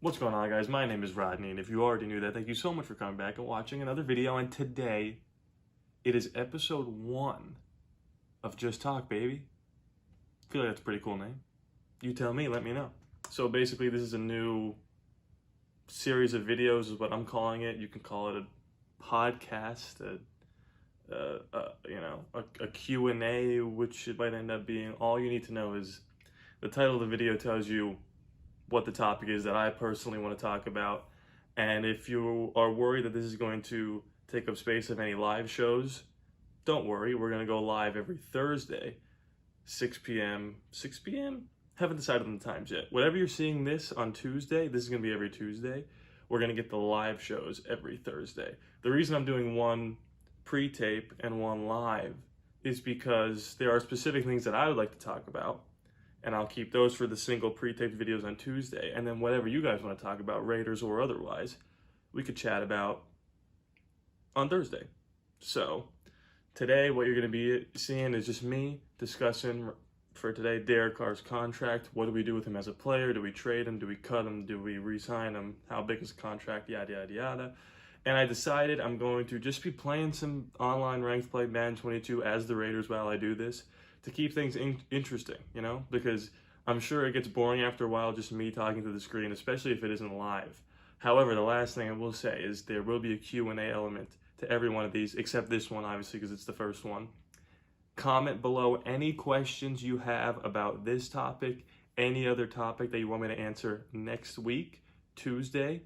What's going on, guys? My name is Rodney, and if you already knew that, thank you so much for coming back and watching another video. And today, it is episode 1 of Just Talk, baby. I feel like that's a pretty cool name. You tell me, let me know. So basically, this is a new series of videos, is what I'm calling it. You can call it a podcast, a Q&A, which it might end up being. All you need to know is the title of the video tells you what the topic is that I personally want to talk about. And if you are worried that this is going to take up space of any live shows, don't worry. We're going to go live every Thursday, 6 p.m. 6 p.m.? Haven't decided on the times yet. Whatever you're seeing this on Tuesday, this is going to be every Tuesday. We're going to get the live shows every Thursday. The reason I'm doing one pre-tape and one live is because there are specific things that I would like to talk about, and I'll keep those for the single pre-taped videos on Tuesday. And then whatever you guys want to talk about, Raiders or otherwise, we could chat about on Thursday. So today, what you're going to be seeing is just me discussing for today Derek Carr's contract. What do we do with him as a player? Do we trade him? Do we cut him? Do we re-sign him? How big is the contract? Yada, yada, yada. And I decided I'm going to just be playing some online ranked play Madden 22 as the Raiders while I do this, to keep things interesting, because I'm sure it gets boring after a while, just me talking to the screen, especially if it isn't live. However, the last thing I will say is there will be a Q&A element to every one of these, except this one, obviously, because it's the first one. Comment below any questions you have about this topic, any other topic that you want me to answer next week, Tuesday.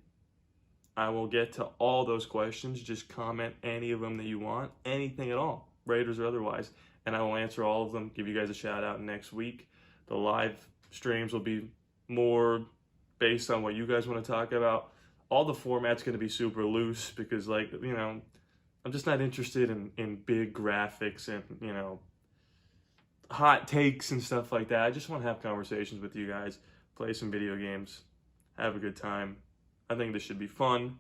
I will get to all those questions. Just comment any of them that you want, anything at all, Raiders or otherwise, and I will answer all of them, give you guys a shout out next week. The live streams will be more based on what you guys want to talk about. All the format's going to be super loose because, I'm just not interested in big graphics and, hot takes and stuff like that. I just want to have conversations with you guys, play some video games, have a good time. I think this should be fun.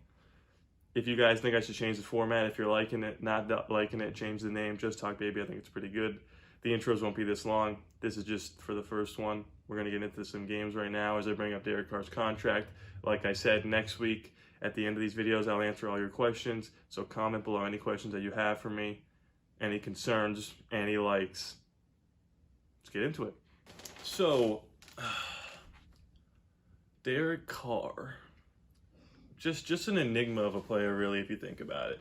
If you guys think I should change the format, if you're liking it, not liking it, change the name. Just Talk Baby, I think it's pretty good. The intros won't be this long. This is just for the first one. We're going to get into some games right now as I bring up Derek Carr's contract. Like I said, next week at the end of these videos, I'll answer all your questions. So comment below any questions that you have for me, any concerns, any likes. Let's get into it. So, Derek Carr. Just an enigma of a player, really, if you think about it.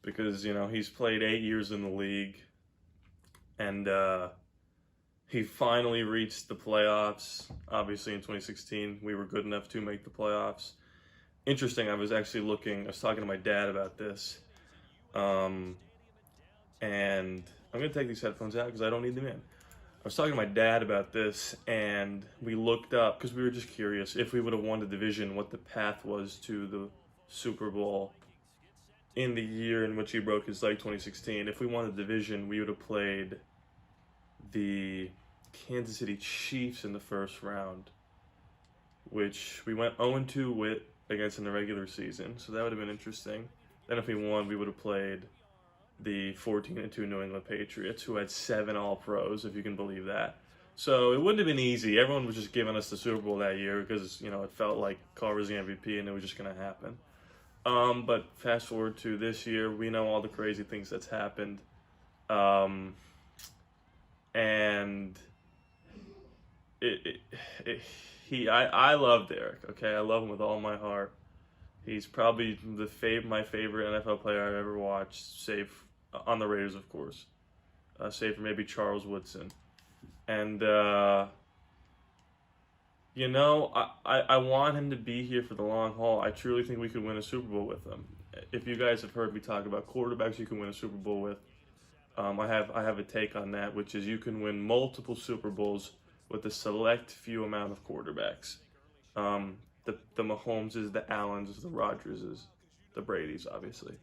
Because, he's played 8 years in the league. And he finally reached the playoffs. Obviously, in 2016, we were good enough to make the playoffs. Interesting, I was talking to my dad about this. And I'm going to take these headphones out because I don't need them in. I was talking to my dad about this, and we looked up, because we were just curious, if we would have won the division, what the path was to the Super Bowl in the year in which he broke his leg, 2016. If we won the division, we would have played the Kansas City Chiefs in the first round, which we went 0-2 with against in the regular season, so that would have been interesting. Then if we won, we would have played the 14-2 New England Patriots, who had 7 All-Pros, if you can believe that. So it wouldn't have been easy. Everyone was just giving us the Super Bowl that year because, it felt like Carr was the MVP and it was just going to happen. But fast forward to this year, we know all the crazy things that's happened. And I love Derek, okay? I love him with all my heart. He's probably my favorite NFL player I've ever watched, save on the Raiders, of course. Save for maybe Charles Woodson. And, I want him to be here for the long haul. I truly think we could win a Super Bowl with him. If you guys have heard me talk about quarterbacks you can win a Super Bowl with, I have a take on that, which is you can win multiple Super Bowls with a select few amount of quarterbacks. The Mahomeses, the Allens, the Rodgerses, the Bradys, obviously.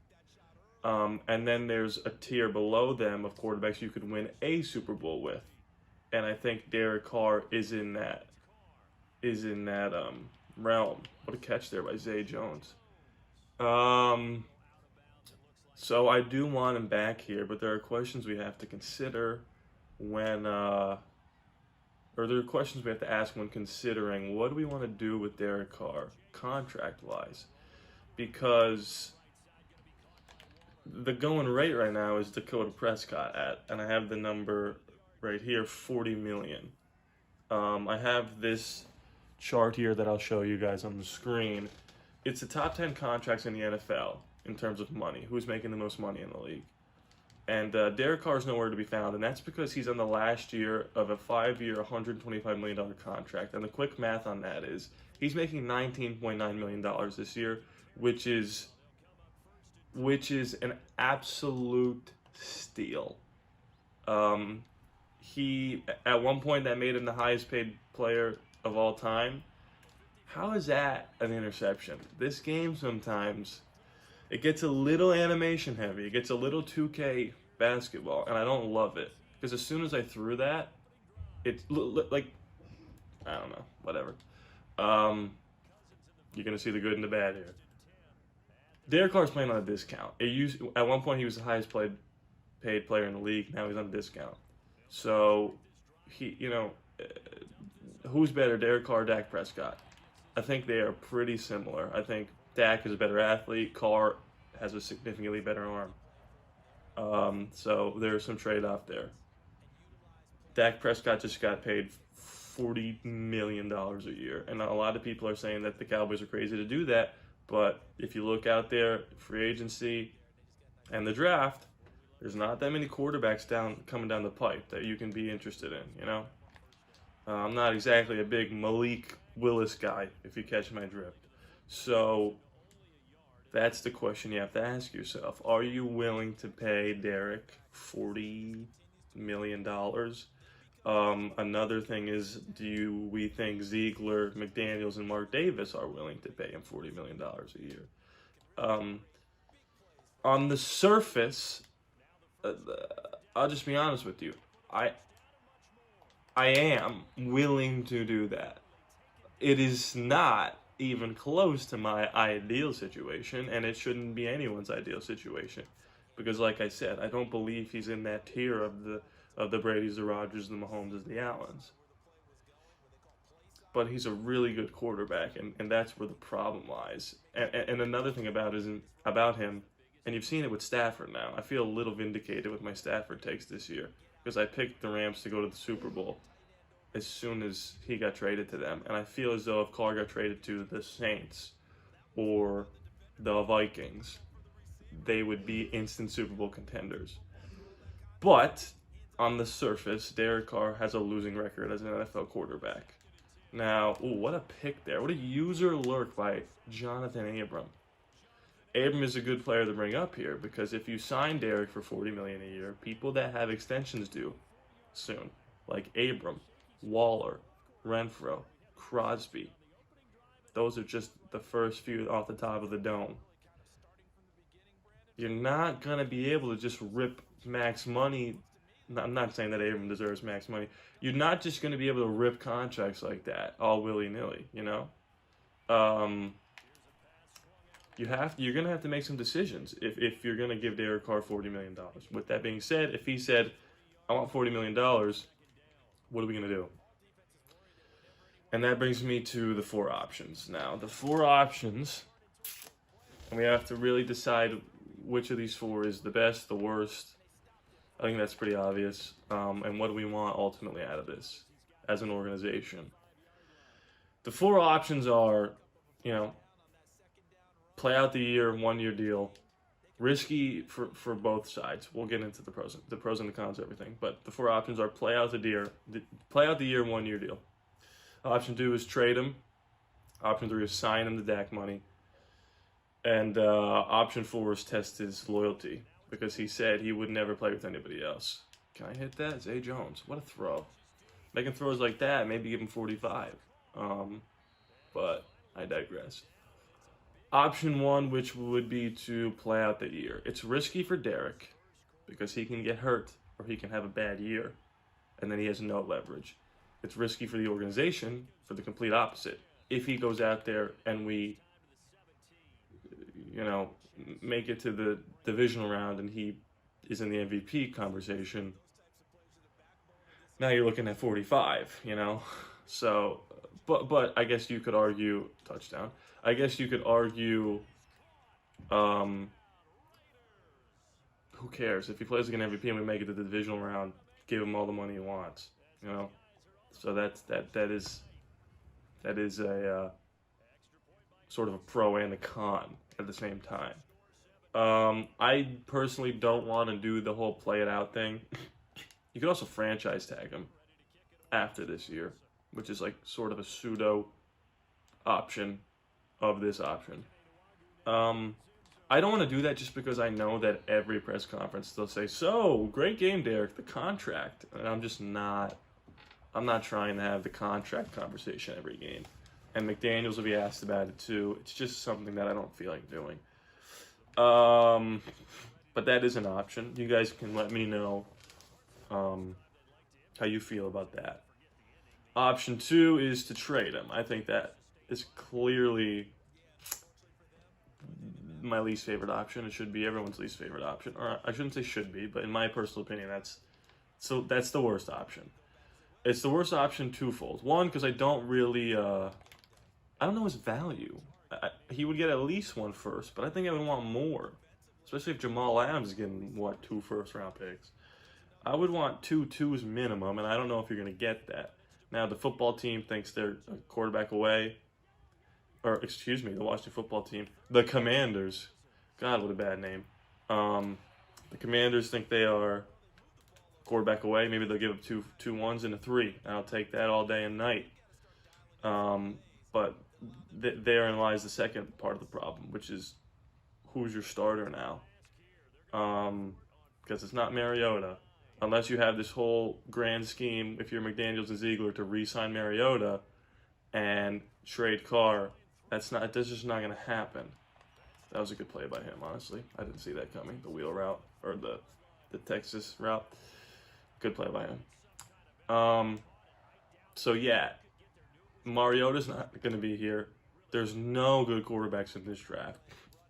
And then there's a tier below them of quarterbacks you could win a Super Bowl with. And I think Derek Carr is in that realm. What a catch there by Zay Jones. So I do want him back here, but there are questions we have to consider when or there are questions we have to ask when considering what do we want to do with Derek Carr. contract-wise, because the going rate right now is Dakota Prescott at, and I have the number right here, 40 million. I have this chart here that I'll show you guys on the screen. It's the top 10 contracts in the NFL in terms of money. Who's making the most money in the league? And Derek Carr is nowhere to be found, and that's because he's on the last year of a 5-year, $125 million contract. And the quick math on that is he's making $19.9 million this year, which is an absolute steal. He, at one point, that made him the highest paid player of all time. How is that an interception? This game sometimes, it gets a little animation heavy. It gets a little 2K basketball, and I don't love it. Because as soon as I threw that, it's like, I don't know, whatever. You're going to see the good and the bad here. Derek Carr's playing on a discount. At one point, he was the highest paid player in the league. Now he's on a discount. So, who's better, Derek Carr or Dak Prescott? I think they are pretty similar. I think Dak is a better athlete. Carr has a significantly better arm. So there's some trade-off there. Dak Prescott just got paid $40 million a year. And a lot of people are saying that the Cowboys are crazy to do that. But if you look out there, free agency and the draft, there's not that many quarterbacks coming down the pipe that you can be interested in, I'm not exactly a big Malik Willis guy, if you catch my drift. So that's the question you have to ask yourself. Are you willing to pay Derek $40 million? Another thing is, do we think Ziegler, McDaniels, and Mark Davis are willing to pay him $40 million a year? On the surface, I'll just be honest with you. I am willing to do that. It is not even close to my ideal situation, and it shouldn't be anyone's ideal situation. Because like I said, I don't believe he's in that tier of the Bradys, the Rodgers, the Mahomes, the Allens. But he's a really good quarterback, and that's where the problem lies. And another thing about him, and you've seen it with Stafford now. I feel a little vindicated with my Stafford takes this year because I picked the Rams to go to the Super Bowl as soon as he got traded to them. And I feel as though if Carr got traded to the Saints or the Vikings, they would be instant Super Bowl contenders. But on the surface, Derek Carr has a losing record as an NFL quarterback. Now, what a pick there. What a user lurk by Jonathan Abram. Abram is a good player to bring up here because if you sign Derek for $40 million a year, people that have extensions due soon, like Abram, Waller, Renfro, Crosby, those are just the first few off the top of the dome. You're not going to be able to just rip max money. I'm not saying that Abram deserves max money. You're not just going to be able to rip contracts like that all willy-nilly, You're going to have to make some decisions if you're going to give Derek Carr $40 million. With that being said, if he said, I want $40 million, what are we going to do? And that brings me to the 4 options. Now, the 4 options, and we have to really decide which of these 4 is the best, the worst. I think that's pretty obvious. And what do we want ultimately out of this as an organization? The 4 options are, play out the year, 1-year deal. Risky for both sides. We'll get into the pros and the cons of everything. But the 4 options are play out the year, 1-year deal. Option 2 is trade him. Option 3 is sign him to Dak money. And option 4 is test his loyalty because he said he would never play with anybody else. Can I hit that? Zay Jones. What a throw. Making throws like that, maybe give him 45. But I digress. Option 1, which would be to play out the year. It's risky for Derek because he can get hurt or he can have a bad year, and then he has no leverage. It's risky for the organization for the complete opposite. If he goes out there and we, make it to the divisional round and he is in the MVP conversation, now you're looking at 45, So, but I guess you could argue touchdown. I guess you could argue, um, who cares? If he plays like an MVP and we make it to the divisional round, give him all the money he wants, you know? So that is a sort of a pro and a con at the same time. I personally don't want to do the whole play it out thing. You could also franchise tag him after this year, which is like sort of a pseudo option of this option. Um, I don't want to do that just because I know that every press conference they'll say, "So great game, Derek. The contract," and I'm just not. I'm not trying to have the contract conversation every game. And McDaniels will be asked about it too. It's just something that I don't feel like doing. But that is an option. You guys can let me know how you feel about that. Option 2 is to trade him. I think that is clearly my least favorite option. It should be everyone's least favorite option. Or I shouldn't say should be, but in my personal opinion, that's the worst option. It's the worst option twofold. One, because I don't really, I don't know his value. He would get at least one first, but I think I would want more. Especially if Jamal Adams is getting, 2 first-round picks. I would want 2 twos minimum, and I don't know if you're going to get that. Now, the football team thinks they're a quarterback away. Or, excuse me, the Washington football team. The Commanders. God, what a bad name. The Commanders think they are quarterback away. Maybe they'll give up two ones and a 3. And I'll take that all day and night. But therein lies the second part of the problem, which is who's your starter now? Because it's not Mariota. Unless you have this whole grand scheme, if you're McDaniels and Ziegler, to re-sign Mariota and trade Carr, that's just not going to happen. That was a good play by him, honestly. I didn't see that coming. The wheel route, or the Texas route. Good play by him. So yeah, Mariota's not going to be here. There's no good quarterbacks in this draft,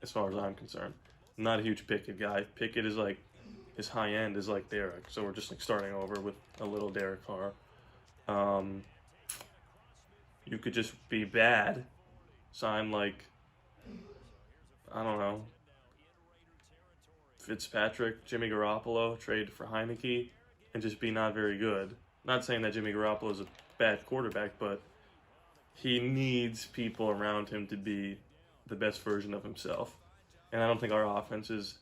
as far as I'm concerned. I'm not a huge Pickett guy. Pickett is like, his high end is like Derek, so we're just like starting over with a little Derek Carr. You could just be bad, sign like, I don't know, Fitzpatrick, Jimmy Garoppolo, trade for Heineke, and just be not very good. Not saying that Jimmy Garoppolo is a bad quarterback, but he needs people around him to be the best version of himself. And I don't think our offense is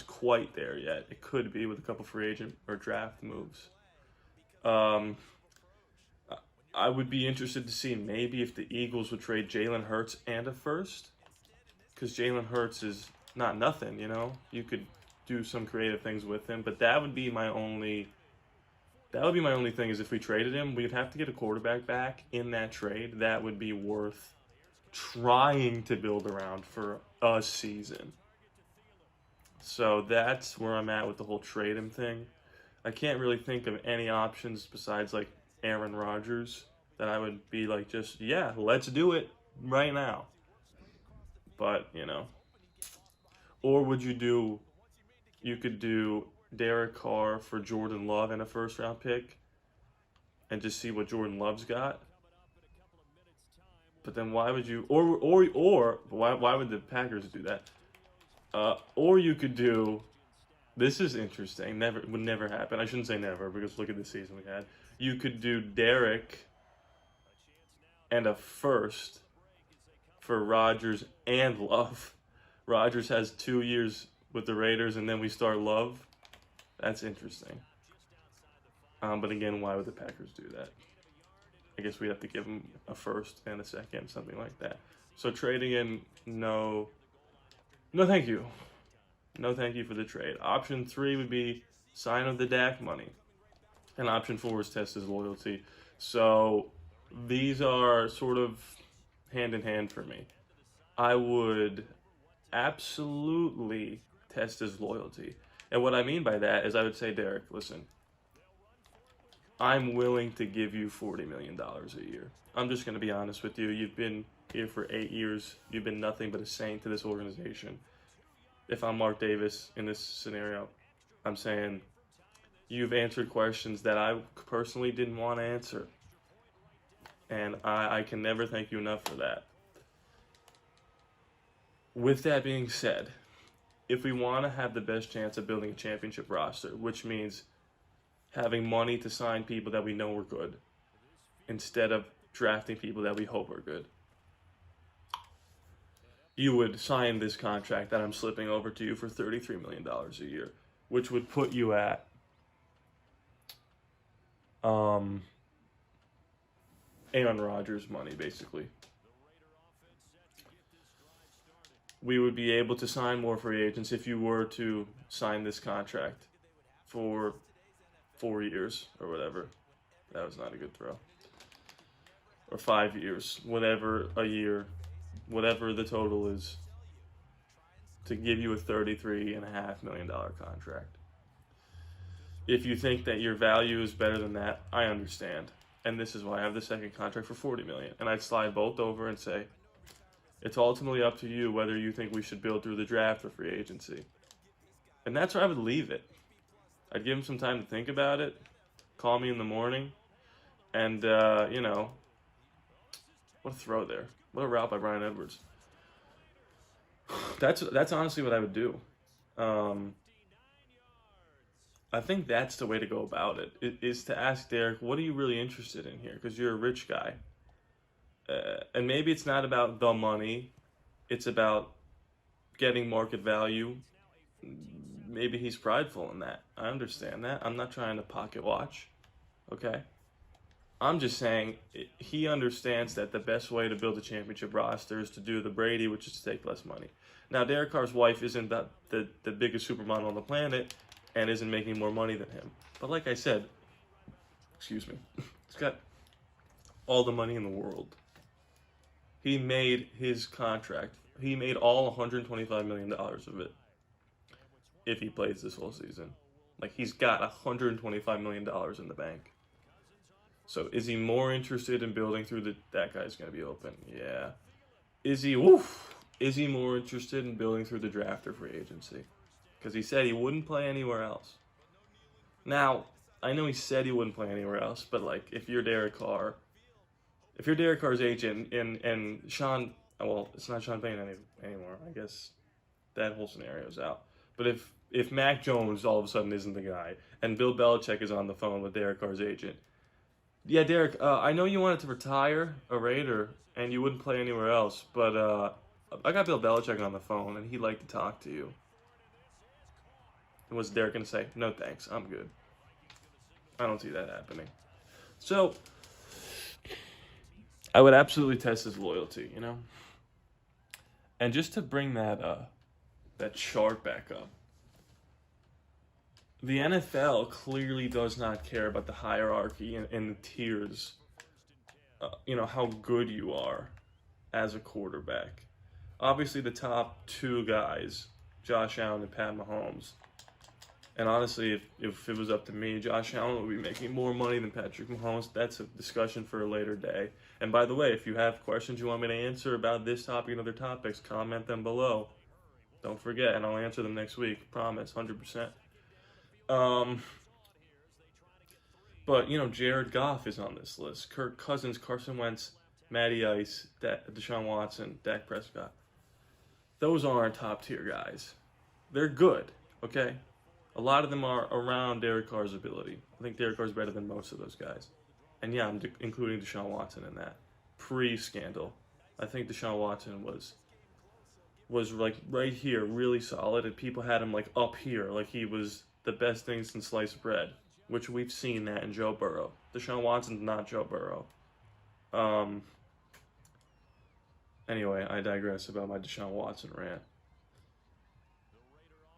quite there yet. It could be with a couple free agent or draft moves. I would be interested to see maybe if the Eagles would trade Jalen Hurts and a first. Because Jalen Hurts is not nothing, you know? You could do some creative things with him, but that would be my only thing, is if we traded him, we'd have to get a quarterback back in that trade. That would be worth trying to build around for a season. So that's where I'm at with the whole trade him thing. I can't really think of any options besides like Aaron Rodgers that I would be like, just, yeah, let's do it right now. But, you know. Or would you could do Derek Carr for Jordan Love and a first round pick and just see what Jordan Love's got. But then why would you, or why would the Packers do that? Or you could do, this is interesting, would never happen. I shouldn't say never, because look at the season we had. You could do Derek and a first for Rodgers and Love. Rodgers has 2 years with the Raiders, and then we start Love. That's interesting. But again, why would the Packers do that? I guess we'd have to give them a first and a second, something like that. So trading in, no thank you. No thank you for the trade. Option 3 would be sign of the Dak money. And option 4 is test his loyalty. So these are sort of hand in hand for me. I would absolutely test his loyalty. And what I mean by that is I would say, Derek, listen, I'm willing to give you $40 million a year. I'm just going to be honest with you. You've been here for 8 years. You've been nothing but a saint to this organization. If I'm Mark Davis in this scenario, I'm saying you've answered questions that I personally didn't want to answer. And I can never thank you enough for that. With that being said, if we want to have the best chance of building a championship roster, which means having money to sign people that we know are good instead of drafting people that we hope are good, you would sign this contract that I'm slipping over to you for $33 million a year, which would put you at Aaron Rodgers money, basically. We would be able to sign more free agents if you were to sign this contract for 4 years or whatever. That was not a good throw. Or 5 years, whatever a year, whatever the total is, to give you a $33.5 million contract. If you think that your value is better than that, I understand. And this is why I have the second contract for $40 million. And I'd slide both over and say, it's ultimately up to you whether you think we should build through the draft or free agency. And that's where I would leave it. I'd give him some time to think about it, call me in the morning, and, what a throw there. What a route by Bryan Edwards. That's honestly what I would do. I think that's the way to go about it, is to ask Derek, what are you really interested in here? Because you're a rich guy. And maybe it's not about the money. It's about getting market value. Maybe he's prideful in that. I understand that. I'm not trying to pocket watch. Okay? I'm just saying he understands that the best way to build a championship roster is to do the Brady, which is to take less money. Now, Derek Carr's wife isn't the biggest supermodel on the planet and isn't making more money than him. But like I said, he's got all the money in the world. He made his contract. He made all $125 million of it if he plays this whole season. Like, he's got $125 million in the bank. So is he more interested in building through that guy's going to be open? Yeah. Is he more interested in building through the draft or free agency? Because he said he wouldn't play anywhere else. Now, I know he said he wouldn't play anywhere else, but like, if you're Derek Carr's agent and Sean, well, it's not Sean Payne anymore. I guess that whole scenario's out. But if Mac Jones all of a sudden isn't the guy, and Bill Belichick is on the phone with Derek Carr's agent, yeah, Derek, I know you wanted to retire a Raider and you wouldn't play anywhere else, but I got Bill Belichick on the phone and he'd like to talk to you. And was Derek going to say, no thanks, I'm good? I don't see that happening. So, I would absolutely test his loyalty, And just to bring that chart back up, the NFL clearly does not care about the hierarchy and the tiers, how good you are as a quarterback. Obviously, the top two guys, Josh Allen and Pat Mahomes. And honestly, if it was up to me, Josh Allen would be making more money than Patrick Mahomes. That's a discussion for a later day. And by the way, if you have questions you want me to answer about this topic and other topics, comment them below. Don't forget, and I'll answer them next week. Promise, 100%. But, Jared Goff is on this list. Kirk Cousins, Carson Wentz, Matty Ice, Deshaun Watson, Dak Prescott. Those aren't top-tier guys. They're good, okay? A lot of them are around Derek Carr's ability. I think Derek Carr's better than most of those guys. And yeah, I'm including Deshaun Watson in that. Pre-scandal. I think Deshaun Watson was like right here, really solid, and people had him like up here, like he was the best thing since sliced bread, which we've seen that in Joe Burrow. Deshaun Watson's not Joe Burrow. Anyway, I digress about my Deshaun Watson rant.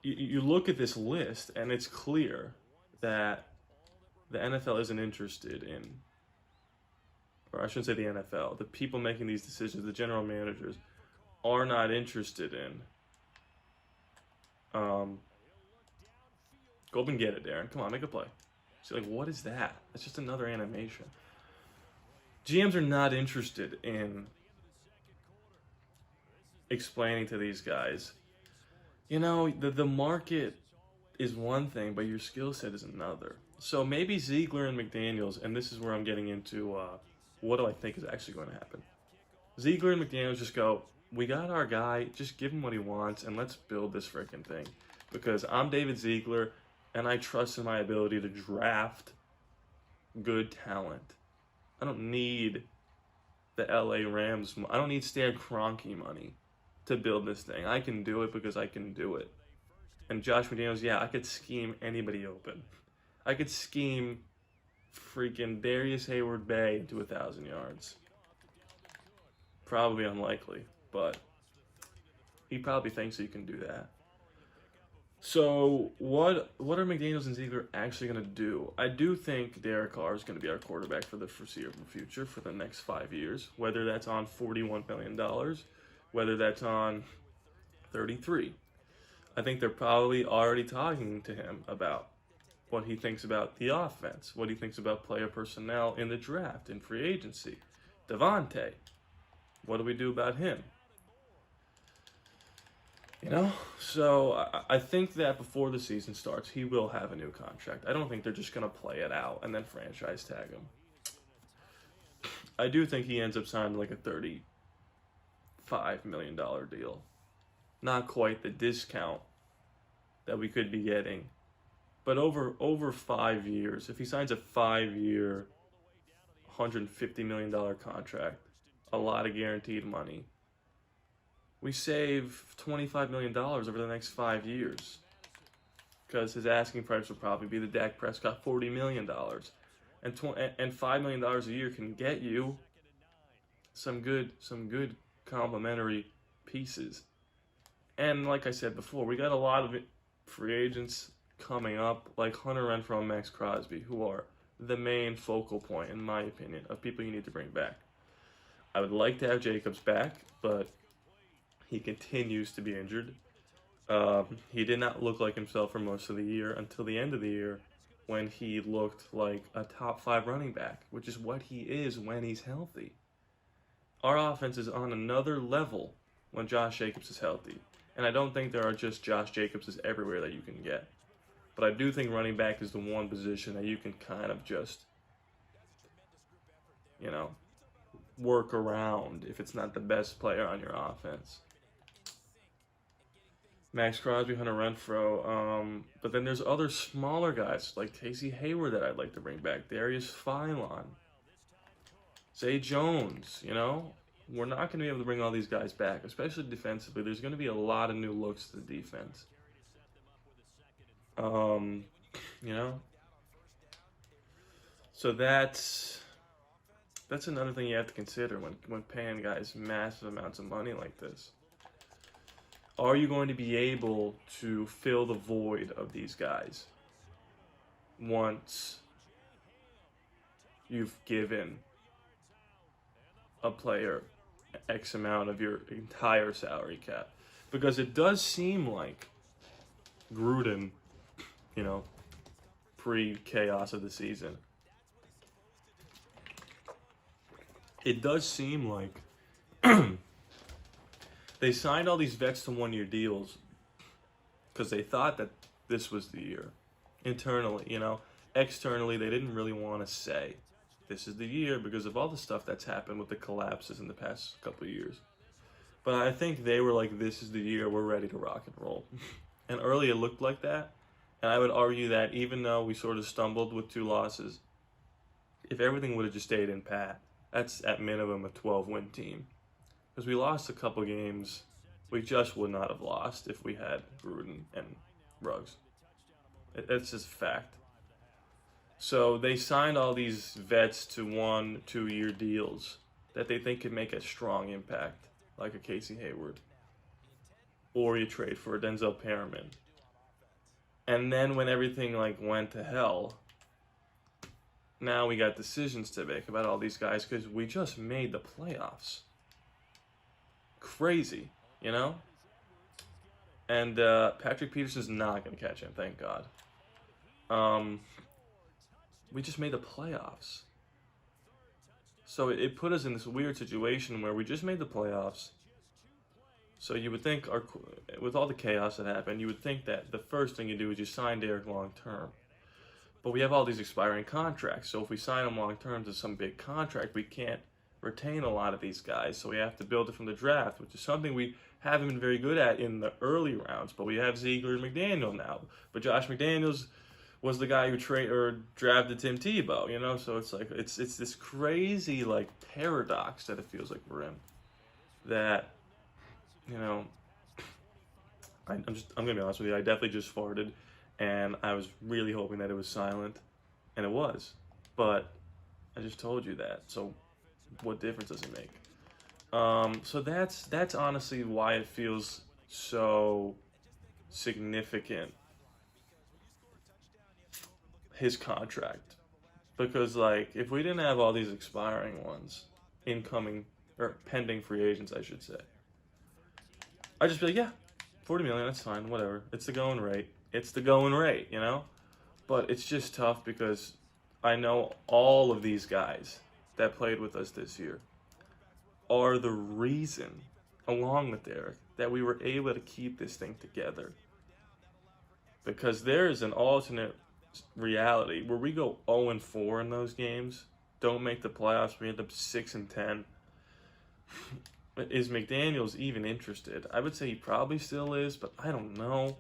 You look at this list, and it's clear that the NFL isn't interested in, or I shouldn't say the NFL, the people making these decisions, the general managers, are not interested in. Go up and get it, Darren. Come on, make a play. So like, what is that? It's just another animation. GMs are not interested in explaining to these guys, the market is one thing, but your skill set is another. So maybe Ziegler and McDaniels, and this is where I'm getting into what do I think is actually going to happen. Ziegler and McDaniels just go, we got our guy. Just give him what he wants, and let's build this freaking thing. Because I'm David Ziegler, and I trust in my ability to draft good talent. I don't need the LA Rams. I don't need Stan Kroenke money to build this thing. I can do it because I can do it. And Josh McDaniels, yeah, I could scheme anybody open. I could scheme freaking Darius Hayward-Bay into 1,000 yards. Probably unlikely, but he probably thinks he can do that. So what are McDaniels and Ziegler actually going to do? I do think Derek Carr is going to be our quarterback for the foreseeable future for the next 5 years, whether that's on $41 million, whether that's on 33. I think they're probably already talking to him about what he thinks about the offense, what he thinks about player personnel in the draft, in free agency. Devontae, what do we do about him? You know, so I think that before the season starts, he will have a new contract. I don't think they're just going to play it out and then franchise tag him. I do think he ends up signing like a $35 million deal. Not quite the discount that we could be getting, but over 5 years, if he signs a 5-year, $150 million contract, a lot of guaranteed money, we save $25 million over the next 5 years. Because his asking price will probably be the Dak Prescott $40 million. And $5 million a year can get you some good complementary pieces. And like I said before, we got a lot of free agents coming up, like Hunter Renfrow and Max Crosby, who are the main focal point, in my opinion, of people you need to bring back. I would like to have Jacobs back, but he continues to be injured. He did not look like himself for most of the year until the end of the year when he looked like a top 5 running back, which is what he is when he's healthy. Our offense is on another level when Josh Jacobs is healthy. And I don't think there are just Josh Jacobses everywhere that you can get. But I do think running back is the one position that you can kind of just, work around if it's not the best player on your offense. Max Crosby, Hunter Renfrow, but then there's other smaller guys like Casey Hayward that I'd like to bring back, Darius Philon, Zay Jones, We're not going to be able to bring all these guys back, especially defensively. There's going to be a lot of new looks to the defense. So that's another thing you have to consider when paying guys massive amounts of money like this. Are you going to be able to fill the void of these guys once you've given a player X amount of your entire salary cap? Because it does seem like Gruden, pre-chaos of the season, it does seem like they signed all these vets to 1-year deals because they thought that this was the year. Internally, externally, they didn't really want to say this is the year because of all the stuff that's happened with the collapses in the past couple of years. But I think they were like, this is the year, we're ready to rock and roll. And early it looked like that. And I would argue that even though we sort of stumbled with 2 losses, if everything would have just stayed in pat, that's at minimum a 12-win team. Because we lost a couple games we just would not have lost if we had Gruden and Ruggs. It's just a fact. So they signed all these vets to 1-2 year deals that they think could make a strong impact, like a Casey Hayward. Or you trade for a Denzel Perriman. And then when everything went to hell, now we got decisions to make about all these guys because we just made the playoffs. Crazy, And Patrick Peterson's not going to catch him, thank God. We just made the playoffs. So it put us in this weird situation where we just made the playoffs. So you would think, with all the chaos that happened, you would think that the first thing you do is you sign Derek long term. But we have all these expiring contracts. So if we sign him long term to some big contract, we can't retain a lot of these guys, so we have to build it from the draft, which is something we haven't been very good at in the early rounds. But we have Ziegler and McDaniel now. But Josh McDaniels was the guy who drafted Tim Tebow, you know. So it's like it's this crazy like paradox that it feels like we're in. That, you know, I'm gonna be honest with you. I definitely just farted, and I was really hoping that it was silent, and it was, but I just told you that. So what difference does it make? So that's honestly why it feels so significant, his contract. Because like if we didn't have all these expiring ones, incoming or pending free agents, I should say, I'd just be like, yeah, 40 million, that's fine, whatever. It's the going rate. It's the going rate, you know? But it's just tough because I know all of these guys that played with us this year are the reason, along with Derek, that we were able to keep this thing together. Because there is an alternate reality where we go 0-4 in those games, don't make the playoffs, we end up 6-10. Is McDaniels even interested? I would say he probably still is, but I don't know.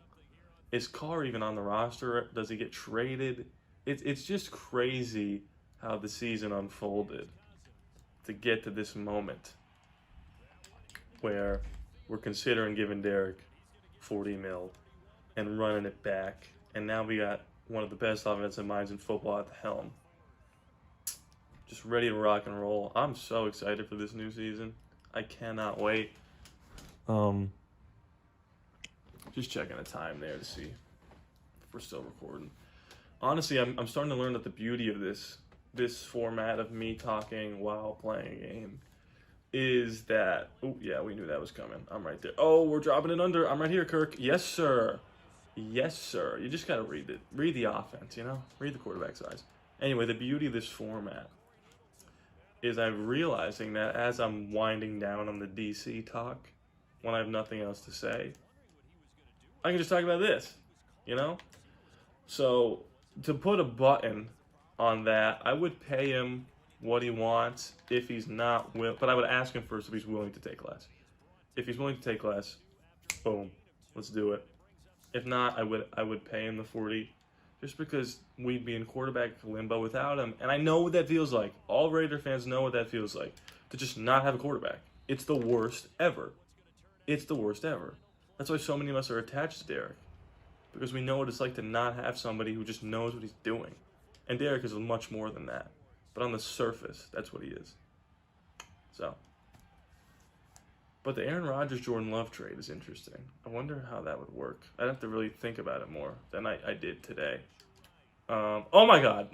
Is Carr even on the roster? Does he get traded? It's just crazy how the season unfolded to get to this moment where we're considering giving Derek 40 mil and running it back. And now we got one of the best offensive minds in football at the helm. Just ready to rock and roll. I'm so excited for this new season. I cannot wait. Just checking the time there to see if we're still recording. Honestly, I'm starting to learn that the beauty of this format of me talking while playing a game is that, oh yeah, we knew that was coming. I'm right there. Oh, we're dropping it under. I'm right here, Kirk. Yes, sir. Yes, sir. You just got to read it. Read the offense, you know? Read the quarterback size. Anyway, the beauty of this format is I'm realizing that as I'm winding down on the DC talk, when I have nothing else to say, I can just talk about this, you know? So to put a button on that, I would pay him what he wants if he's not but I would ask him first if he's willing to take less. If he's willing to take less, boom, let's do it. If not, I would pay him the 40, just because we'd be in quarterback limbo without him. And I know what that feels like. All Raider fans know what that feels like, to just not have a quarterback. It's the worst ever. It's the worst ever. That's why so many of us are attached to Derek, because we know what it's like to not have somebody who just knows what he's doing. And Derek is much more than that. But on the surface, that's what he is. So. But the Aaron Rodgers-Jordan Love trade is interesting. I wonder how that would work. I'd have to really think about it more than I did today. Oh my God.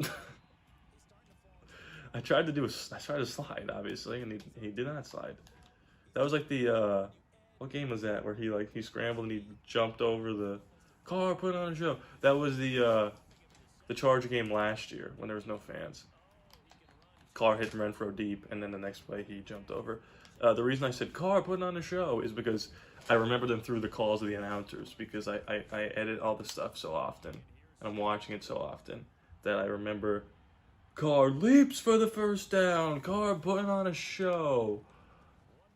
I tried to slide, obviously, and he did not slide. That was like the, what game was that where he scrambled and he jumped over the Carr, put on a show. That was the Charger game last year when there was no fans. Carr hit Renfro deep, and then the next play he jumped over. The reason I said Carr putting on a show is because I remember them through the calls of the announcers, because I edit all the stuff so often, and I'm watching it so often, that I remember Carr leaps for the first down, Carr putting on a show.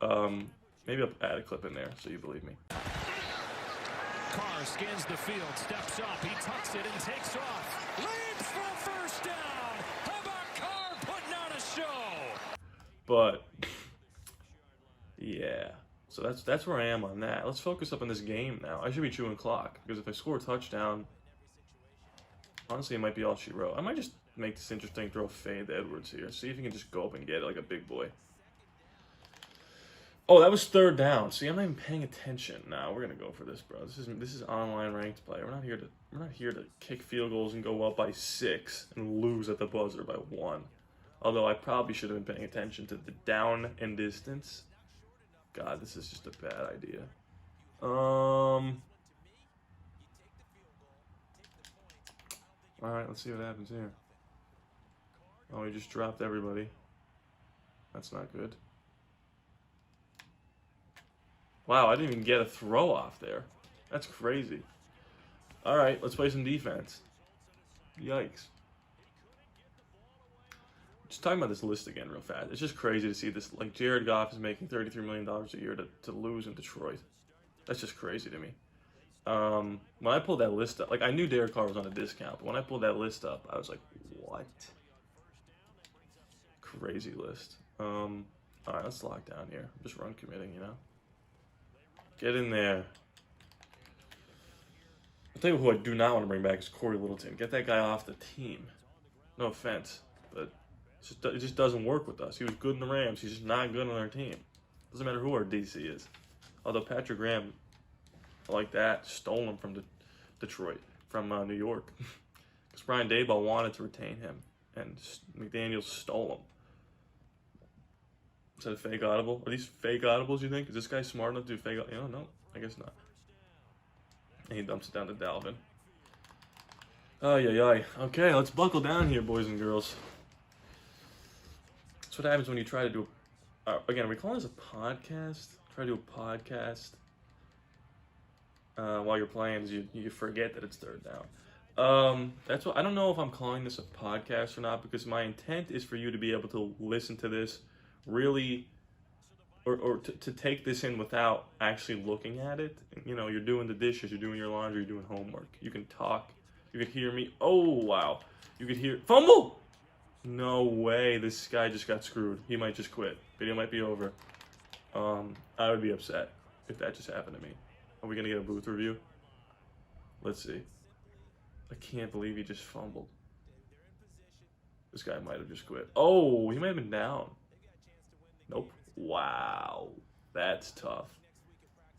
Maybe I'll add a clip in there so you believe me. Carr scans the field, steps up, he tucks it and takes off. Leaps for first down. How about Carr putting on a show? But yeah, so that's where I am on that. Let's focus up on this game now. I should be chewing clock, because if I score a touchdown, honestly, it might be all she wrote. I might just make this interesting, throw a fade to Edwards here. See if he can just go up and get it like a big boy. Oh, that was third down. See, I'm not even paying attention. Nah, we're gonna go for this, bro. This is online ranked play. We're not here to kick field goals and go up by 6 and lose at the buzzer by 1. Although I probably should have been paying attention to the down and distance. God, this is just a bad idea. All right, let's see what happens here. Oh, he just dropped everybody. That's not good. Wow, I didn't even get a throw off there. That's crazy. All right, let's play some defense. Yikes. just talking about this list again real fast. It's just crazy to see this. Like, Jared Goff is making $33 million a year to lose in Detroit. That's just crazy to me. When I pulled that list up, like, I knew Derek Carr was on a discount, but when I pulled that list up, I was like, what? Crazy list. All right, let's lock down here. Just run committing, you know? Get in there. I'll tell you who I do not want to bring back is Corey Littleton. Get that guy off the team. No offense, but it just doesn't work with us. He was good in the Rams. He's just not good on our team. Doesn't matter who our DC is. Although Patrick Graham, like that, stole him from Detroit, from New York. Because Brian Daboll wanted to retain him, and McDaniels stole him. Is that a fake audible? Are these fake audibles, you think? Is this guy smart enough to do fake audibles? No, I guess not. And he dumps it down to Dalvin. Ay. Okay, let's buckle down here, boys and girls. That's what happens when you try to do again, are we calling this a podcast? Try to do a podcast while you're playing, you forget that it's third down. That's what I don't know if I'm calling this a podcast or not, because my intent is for you to be able to listen to this really, or to take this in without actually looking at it. You know, you're doing the dishes, you're doing your laundry, you're doing homework. You can talk. You could hear me. Oh, wow. You could hear... Fumble! No way. This guy just got screwed. He might just quit. Video might be over. I would be upset if that just happened to me. Are we going to get a booth review? Let's see. I can't believe he just fumbled. This guy might have just quit. Oh, he might have been down. Nope. Wow. That's tough.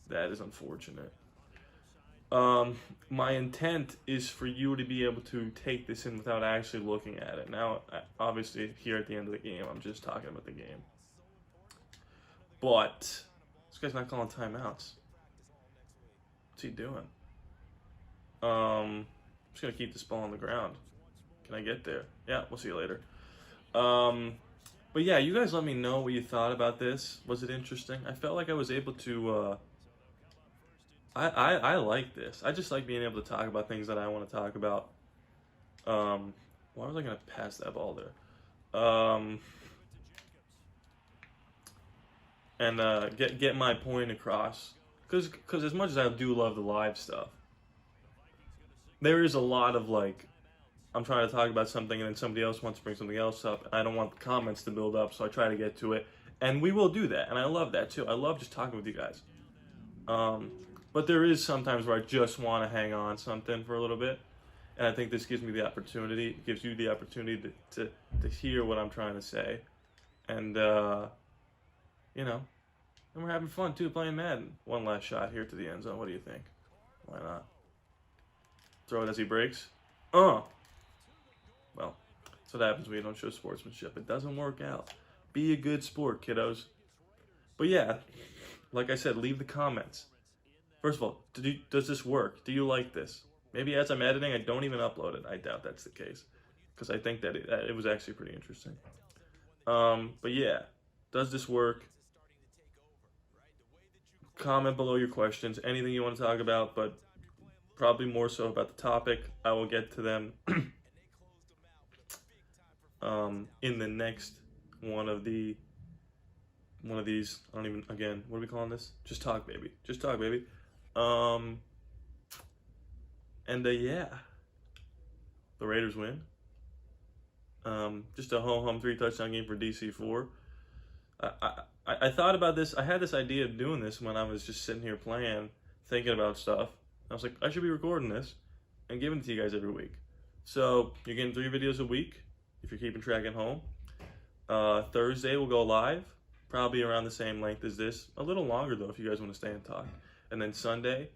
That is unfortunate. My intent is for you to be able to take this in without actually looking at it. Now, obviously, here at the end of the game, I'm just talking about the game. But this guy's not calling timeouts. What's he doing? I'm just gonna keep this ball on the ground. Can I get there? Yeah, we'll see you later. But yeah, you guys let me know what you thought about this. Was it interesting? I felt like I was able to. I like this. I just like being able to talk about things that I want to talk about. Why was I going to pass that ball there? And get my point across. Because as much as I do love the live stuff, there is a lot of, like, I'm trying to talk about something and then somebody else wants to bring something else up. And I don't want the comments to build up, so I try to get to it. And we will do that. And I love that, too. I love just talking with you guys. But there is sometimes where I just want to hang on something for a little bit. And I think this gives me the opportunity, it gives you the opportunity to hear what I'm trying to say. And, you know, and we're having fun, too, playing Madden. One last shot here to the end zone. What do you think? Why not? Throw it as he breaks. Well, that's what happens when you don't show sportsmanship. It doesn't work out. Be a good sport, kiddos. But, yeah, like I said, leave the comments. First of all, does this work? Do you like this? Maybe as I'm editing, I don't even upload it. I doubt that's the case, because I think that it was actually pretty interesting. But yeah, does this work? Comment below your questions, anything you want to talk about, but probably more so about the topic. I will get to them in the next one of these. I don't even, again, what are we calling this? Just talk, baby. Just talk, baby. Yeah, the Raiders win. Just a ho-hum 3-touchdown game for DC4. I thought about this. I had this idea of doing this when I was just sitting here playing, thinking about stuff. I was like, I should be recording this and giving it to you guys every week. So you're getting 3 videos a week if you're keeping track at home. Thursday we'll go live, probably around the same length as this. A little longer though if you guys want to stay and talk. And then Sunday,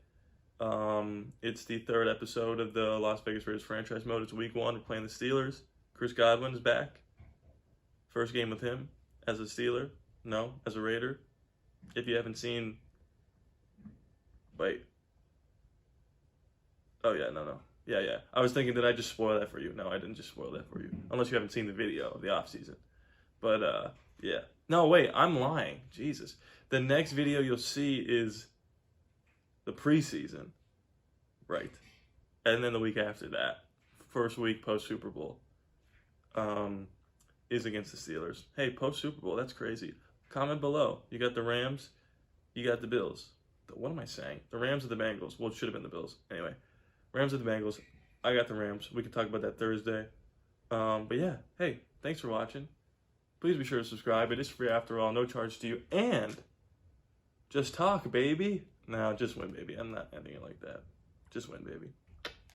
it's the 3rd episode of the Las Vegas Raiders franchise mode. It's week 1. We're playing the Steelers. Chris Godwin's back. First game with him as a Steeler. No, as a Raider. If you haven't seen... Wait. Oh, yeah, no. Yeah. I was thinking, did I just spoil that for you? No, I didn't just spoil that for you. Unless you haven't seen the video of the offseason. But, yeah. No, wait, I'm lying. Jesus. The next video you'll see is the preseason. Right. And then the week after that. First week post-Super Bowl. is against the Steelers. Hey, post Super Bowl, that's crazy. Comment below. You got the Rams, you got the Bills. What am I saying? The Rams or the Bengals? Well, it should have been the Bills. Anyway, Rams or the Bengals. I got the Rams. We can talk about that Thursday. But yeah, hey, thanks for watching. Please be sure to subscribe. It is free after all, no charge to you. And just talk, baby. No, just win, baby. I'm not ending it like that. Just win, baby.